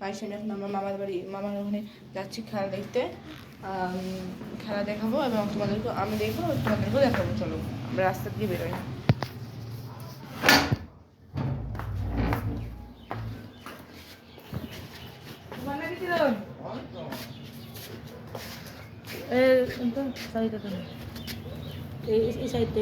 মায়ের সামনে এখন আমার মামার ওখানে যাচ্ছি খেলা দেখতে। খেলা দেখাবো এবং তোমাদেরকেও আমি দেখবো, তোমাদেরকেও দেখাবো। চলো আমরা রাস্তা দিয়ে বেরোই। এই সাইডটা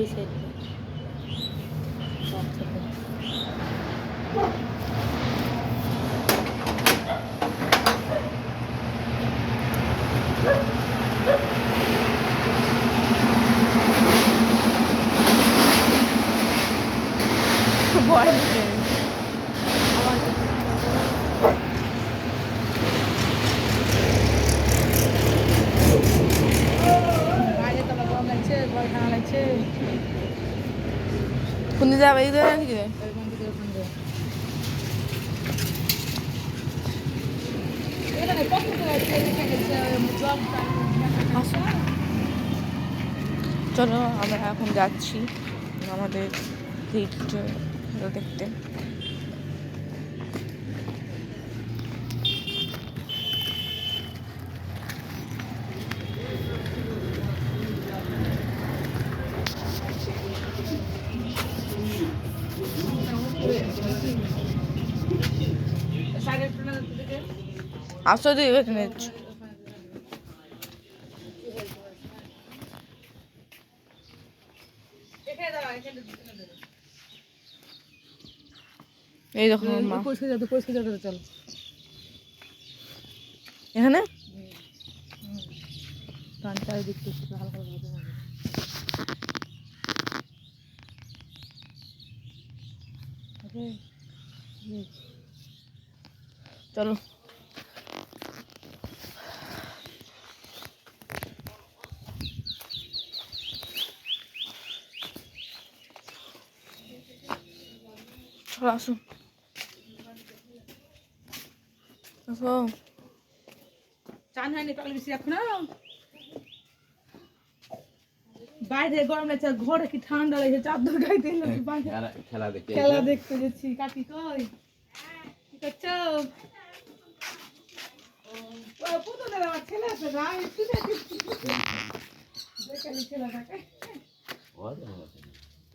কোন যাবে এই ধরে নাকি চলো আমরা এখন যাচ্ছি আমাদের দেখতে। আসো তুই এখানে এই দেখো চল এখানে চারিদিক হালকা চলো আসো আসো। চান হয়নি কাল বেশি এখন বাইরে গরম লাগছে, ঘরে কি ঠান্ডা লাগছে, চাদর গাইতে খেলা দেখতে যাচ্ছি। কাকি কই কি করছো? ছেলে আছে না,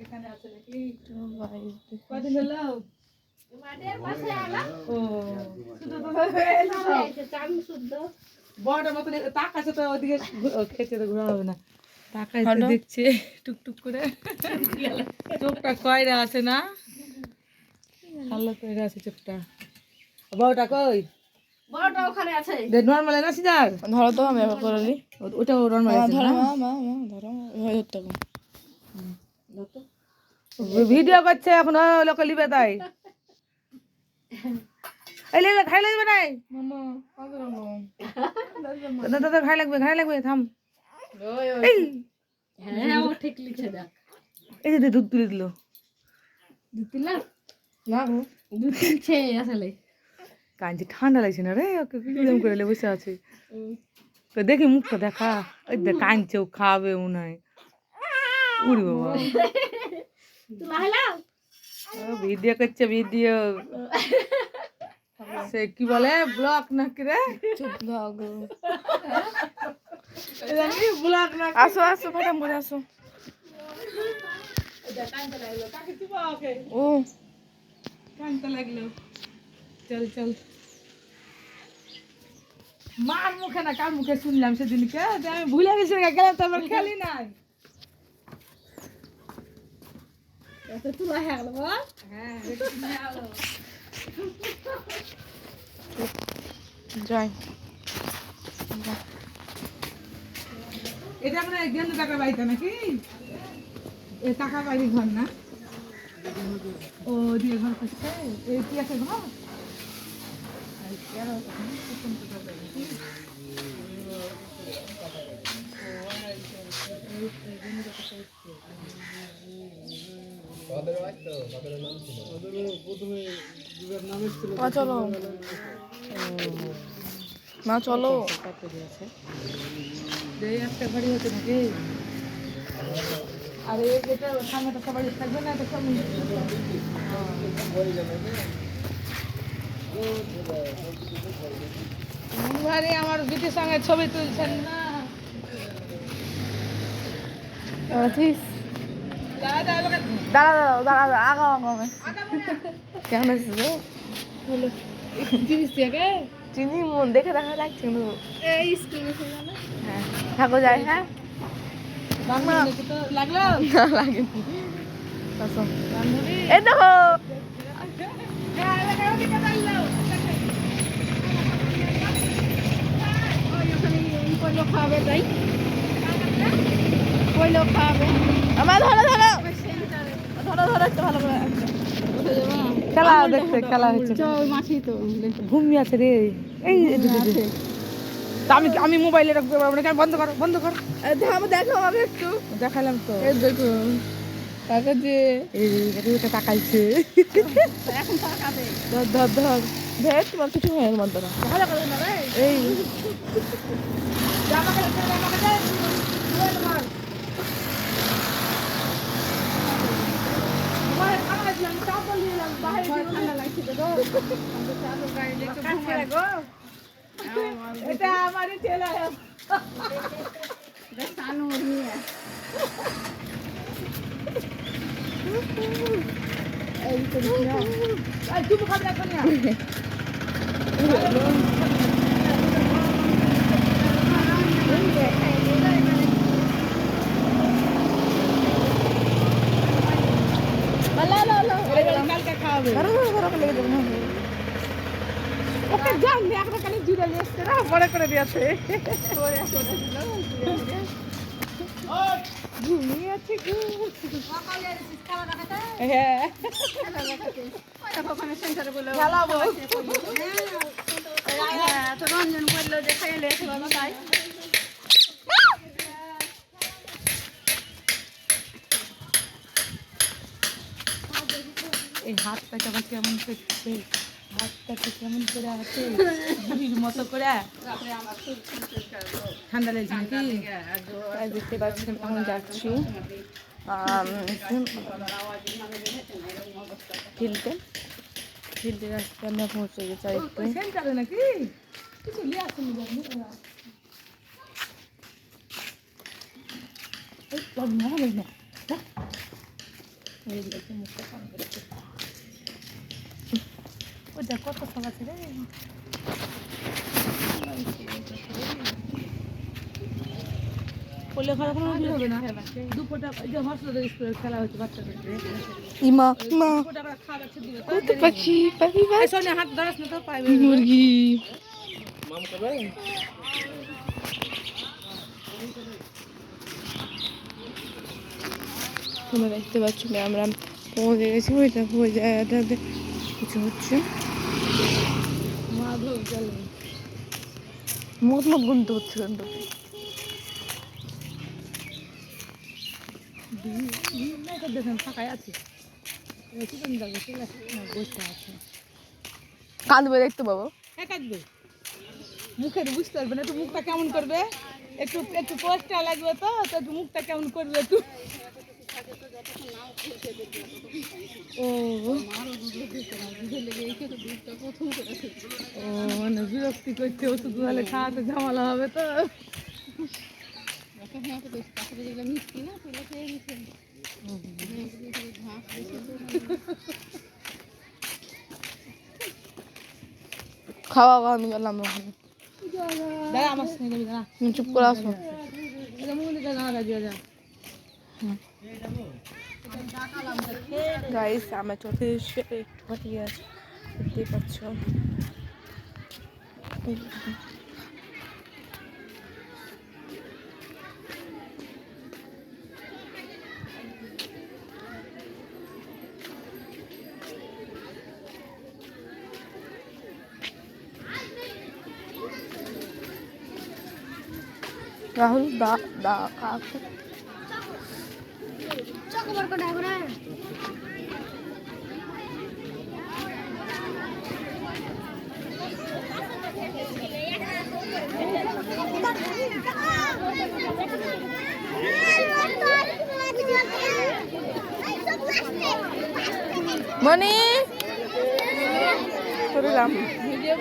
এখানে আছে নাকি? কদিন হলো? বড়টার মতো তাকাছে তো ওদিকে, খেতে তো ঘোরা হবে না, তাকাইতে দেখছে টুকটুক করে। চোখটা কয়রা আছে না, ভালো কয়রা আছে চোখটা। বড়টা কই? বড়টা ওখানে আছে। নরমাল না সিজার? ধরো তো আমি এবার করে দিই। ওটাও নরমাল আছে না? ধরো মা ধরো ভয় ধরতে হবে। ভিডিও করছে এখন লোক লিবে তাই। এই লিবে খাই লাগবে না মামা কত রকম দাদা খাই লাগবে থাম। এই হ্যাঁ ও ঠিক লিখে দেখ। এই যে দুধ তুলে দিল, দুধ তুললা না গো, দুধ তুলছে আসলে। কাঞ্জি ঠান্ডা লাগছে না রে, ওকে কিরম করে বসে আছে। তো দেখি মুখটা দেখা, ওই দেখ কাঞ্চেও খাবে মনে হয়। উড়ি বাবা ভিডিও করছে, ভিডিও সে কি বলে ব্লগ নাকি রে? ব্লগ না। আসো আসো ফটাম করে আসো। ও কানতে লাগলো। চল চল, মার মুখে না কার মুখে শুনলাম সেদিনকে, আমি ভুলে গেছি গেলাম তো আমার খেলি নাই। তুলা হয়ে গেল। হ্যাঁ যাই। এটা আমরা গেন্দু টাকা বাড়িতে নাকি? এ টাকা বাড়ি ঘর না? ও দিয়ে ঘর করছে, এই কি আছে ঘর? চলো মা চলো। একটা বাড়ি হচ্ছে নাকি? আর এটা সামনেটা সবাই থাকবে না, এটা সব ঘরে আমার বিটির সঙ্গে ছবি তুলছেন না। দাঁড়া আগাও কেমন আছিস রে? জিনিস থেকে চিনি মন দেখে দেখা লাগছে কিন্তু হ্যাঁ থাকো যাই হ্যাঁ লাগলো লাগেনি বান্ধবী এই দেখো খাবে তাই কইলো খাবে আমার ধরো ধরো ধরো ধরো একটু ভালো করে খেলা দেখতে খেলা হচ্ছে মাছি তো ঘুমিয়ে আছে রে এই আমি মোবাইলে রাখতে পারবো না বন্ধ করো দেখো আমি একটু দেখালাম তো এই দেখো টাকা যে এই তাকাইছে এখন তাকাবে ধর ধর ধর ভেট তোমার কিছু হয় না মন্তরা ভালো করে না রে এই জামা কাপড় ছেড়ে আমাকে দে ওই মার তোমার খাওয়া দিলাম চাপল নিলাম বাইরে ঠান্ডা লাগছে তো আমি চাদর গায়ে একটু ঘুমাই গো এটা আমারই ছেলে দেখ সানু নিয়ে এই তো না আই তুমি খাবে না কোনিয়া কালকে খাওয়াবে ওকে জান একটা কানে জুড়ে নিয়ে না বড় করে দিয়েছে ঘুমিয়ে আছে হ্যাঁ খেলাবো তো রঞ্জন করলো যে খেলে তাই এই হাতটাকে আবার কেমন করছে হাতটাকে কেমন করে আছে বুড়ির মতো করে ঠান্ডা লেগেছে নাকি দেখতে পাচ্ছেন এখন যাচ্ছি ফিল্ডে রাস্তা আমরা পৌঁছে গেছি আরেকটু সেন্টারে নাকি কিছু লিয়ে আসেনি ওটা কত সব আছে রে পড়লে খারাপ কোনো হবে না দুপুরটা যে হসপিটাল স্কুলের খেলা হচ্ছে বাচ্চাদের ইমা ইমা খাওয়াচ্ছে দিবে কত পাখি পাখি সোনে হাত ধরাস না তো পাইবে মুরগি তোমরা দেখতে পাচ্ছ না আমরা পৌঁছে গেছি ওইটা ওই জায়গাটাতে কিছু হচ্ছে মতলব গুনতে হচ্ছে কিন্তু দেখেন ফাঁকাই আছে বসে আছে কাঁদবে দেখতে পাবো কাঁদবে মুখের বুঝতে পারবে না একটু মুখটা কেমন করবে একটু একটু পোস্টটা লাগবে তো একটু মুখটা কেমন করবে একটু ও মানে বিরক্তি করছে ওষুধ হলে খাওয়াতে ঝামেলা হবে তো খাওয়া খাওয়া আমি গেলাম দাঁড়া আমার সঙ্গে যাবি দাঁড়া চুপ করে আসো গাইস আমরা চলতে এসে একটু আছে দেখতেই পাচ্ছ রাহুল দা দা কাকু মনি গেলাম। ভিডিও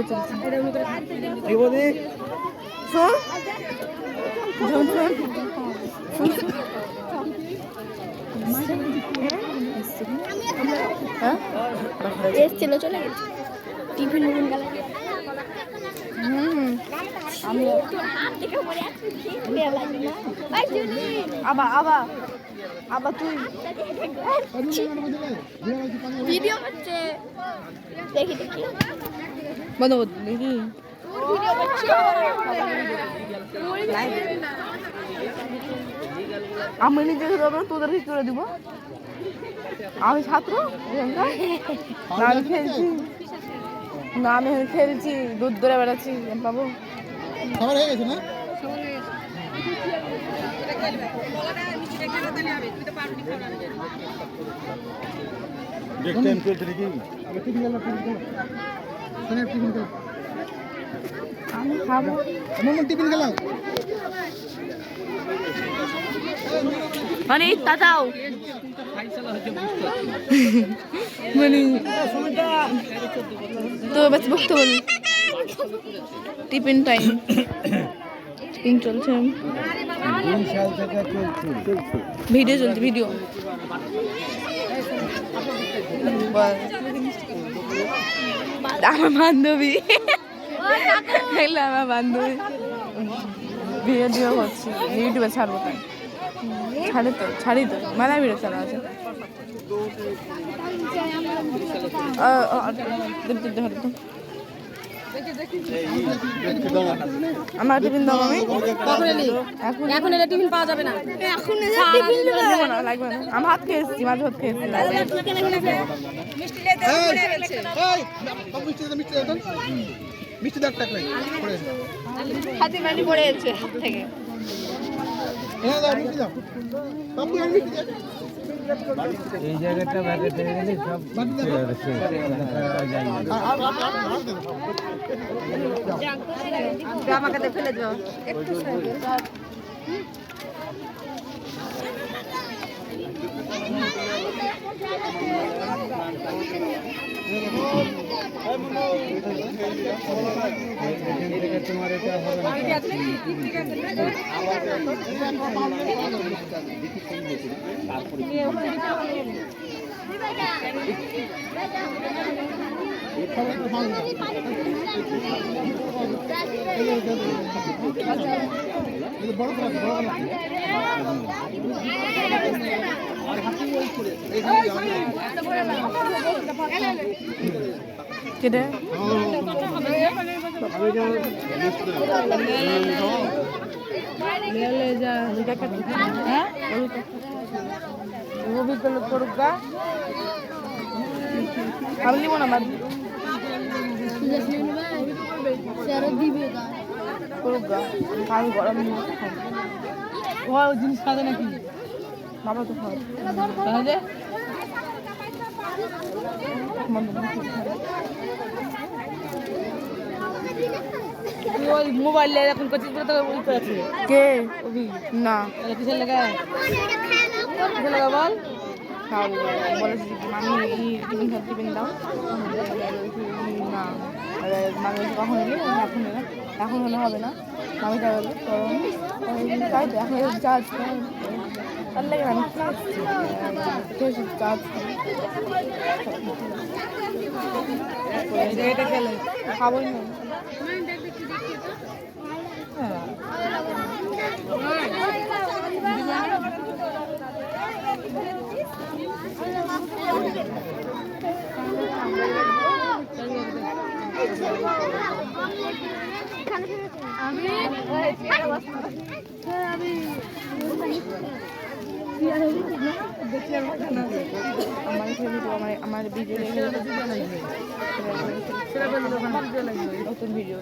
চলছে। শোন শোন শোন এসছিল চলে গেছে টিফিন মুন গেল আমি তোর হাত দেখে মরে লাগবে না ভাই জুনি আবার তুই ভিডিও করছে দেখি বন্ধ কর দেখি ভিডিও করছে আমি নিজে তোদের কি করে দিব? আমি ছাত্র না, আমি খেলছি না, আমি খেলছি, দুধ ধরে বেড়াচ্ছি, পাবো খাবার হয়ে গেছে না? আমি খাবো। টিফিন গেলাম মানে তাতাও মানে তো বাস বকতে বল। টিফিন টাইম চলছে, ভিডিও চলছে, ভিডিও আমার বান্ধবী আমার বান্ধবী ভিডিও করছি, ইউটিউবে ছাড়বো, তাই ছাড়ি তো মেলা ভিডিও চালা আছে। আমার টিফিন দাও আমি এখন এটা টিফিন পাওয়া যাবে না এখন লাগবে না, আমি ভাত খেয়েছি, মাঝে ভাত খেয়েছি। মিষ্টি দাগ টাক হাতে মানি পড়ে যাচ্ছে হাত থেকে এই জায়গাটা বাইরে থেকে গেলে সব আমাকে ফেলে দাও একটু তোমার এটা হবে কেটে আমি নিব না, আমি গরম জিনিস খাবে নাকি বাবা তো খাওয়া তাহলে ওই মোবাইল এখন কোচিং করে তো ওই করেছে কে ওবি না কিসের লাগা বল খাবো বলেছি মামি টিফিন দাও না, মামি কখন এলে এখন এলে, এখন হলে হবে না, মামি যা বললো তাই তো এখন চার্জ তার লাগে আমি খেয়েছি চার্জ এটা খেলে খাবোই না। আমার ভিডিও নতুন ভিডিও